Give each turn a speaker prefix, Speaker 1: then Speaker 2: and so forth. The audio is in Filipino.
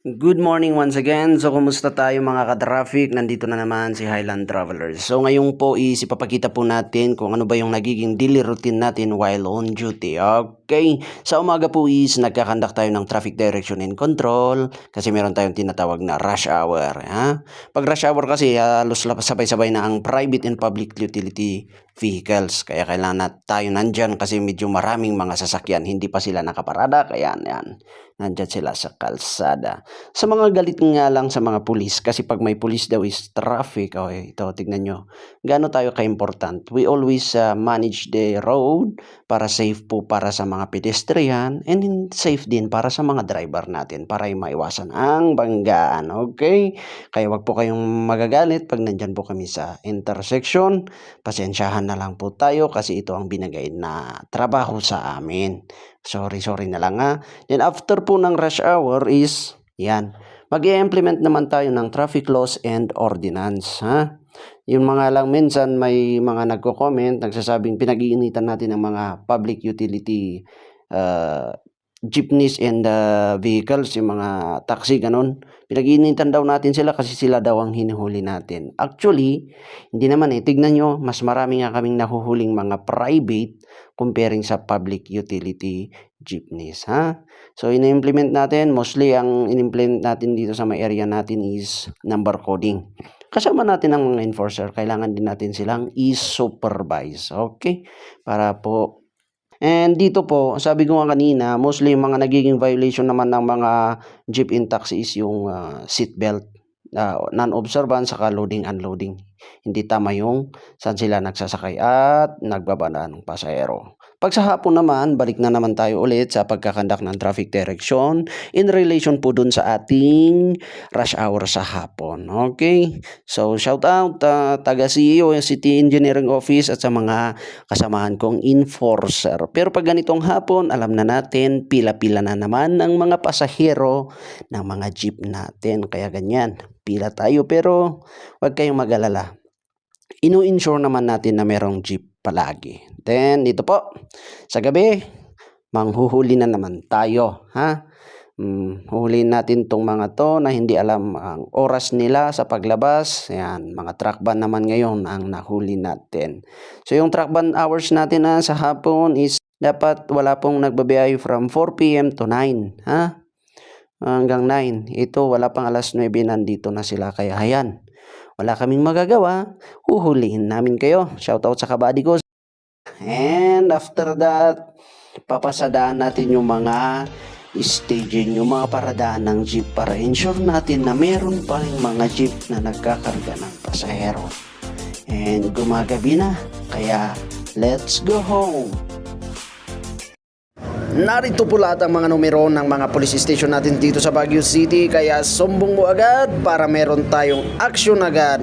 Speaker 1: Good morning once again. So, kumusta tayo mga ka-traffic? Nandito na naman si Highland Travelers. So, ngayon po is ipapakita po natin kung ano ba yung nagiging daily routine natin while on duty. Okay. Sa umaga po is nagkakandak tayo ng traffic direction and control kasi meron tayong tinatawag na rush hour. Ha? Pag rush hour kasi halos sabay-sabay na ang private and public utility vehicles. Kaya kailangan tayo nandyan kasi medyo maraming mga sasakyan. Hindi pa sila nakaparada. Kaya yan. Nandyan sila sa kalsada. Sa mga galit nga lang sa mga pulis kasi pag may pulis daw is traffic. Okay, ito tignan nyo. Gaano tayo ka-important. We always manage the road para safe po para sa mga pedestrian and safe din para sa mga driver natin para maiwasan ang banggaan. Okay? Kaya wag po kayong magagalit pag nandyan po kami sa intersection. Pasensyahan na lang po tayo kasi ito ang binigay na trabaho sa amin. Sorry na lang ha. Then after po ng rush hour is yan. Mag-i-implement naman tayo ng traffic laws and ordinance, ha? Yung mga lang minsan may mga nagko-comment, nagsasabing pinag-iinitan natin ng mga public utility jeepneys and vehicles, yung mga taxi, ganun. Pinag-iinitan daw natin sila kasi sila daw ang hinuhuli natin. Actually, hindi naman eh. Tignan nyo, mas marami nga kaming nahuhuling mga private comparing sa public utility jeepneys, ha? So, in-implement natin, mostly ang in-implement natin dito sa may area natin is number coding. Kasama natin ang mga enforcer, kailangan din natin silang i-supervise, okay? Para po and dito po, sabi ko nga kanina, mostly yung mga nagiging violation naman ng mga jeep and taxi is yung seatbelt, non-observance, saka loading, unloading. Hindi tama yung saan sila nagsasakay at nagbababa ng pasahero. Pag sa hapon naman, balik na naman tayo ulit sa pagkakandak ng traffic direction in relation po dun sa ating rush hour sa hapon. Okay? So, shout out taga CEO, City Engineering Office at sa mga kasamahan kong enforcer. Pero pag ganitong hapon, alam na natin, pila-pila na naman ng mga pasahero ng mga jeep natin. Kaya ganyan, pila tayo pero huwag kayong mag-alala. Inu-insure naman natin na merong jeep palagi. Then, dito po, sa gabi, manghuhuli na naman tayo. Ha? Huhulihin natin tong mga to na hindi alam ang oras nila sa paglabas. Yan, mga truck ban naman ngayon ang nahuli natin. So, yung truck ban hours natin sa hapon is dapat wala pong nagbabiyahe from 4 p.m. to 9. Ha? Hanggang 9. Ito, wala pang alas 9, nandito na sila. Kaya hayan, wala kaming magagawa, huhulihin namin kayo. Shoutout sa kabady ko. And after that, papasadaan natin yung mga staging, yung mga paradaan ng jeep para ensure natin na meron pa rin mga jeep na nagkakarga ng pasahero. And gumagabi na, kaya let's go home! Narito po lahat ang mga numero ng mga police station natin dito sa Baguio City, kaya sumbong mo agad para meron tayong action agad.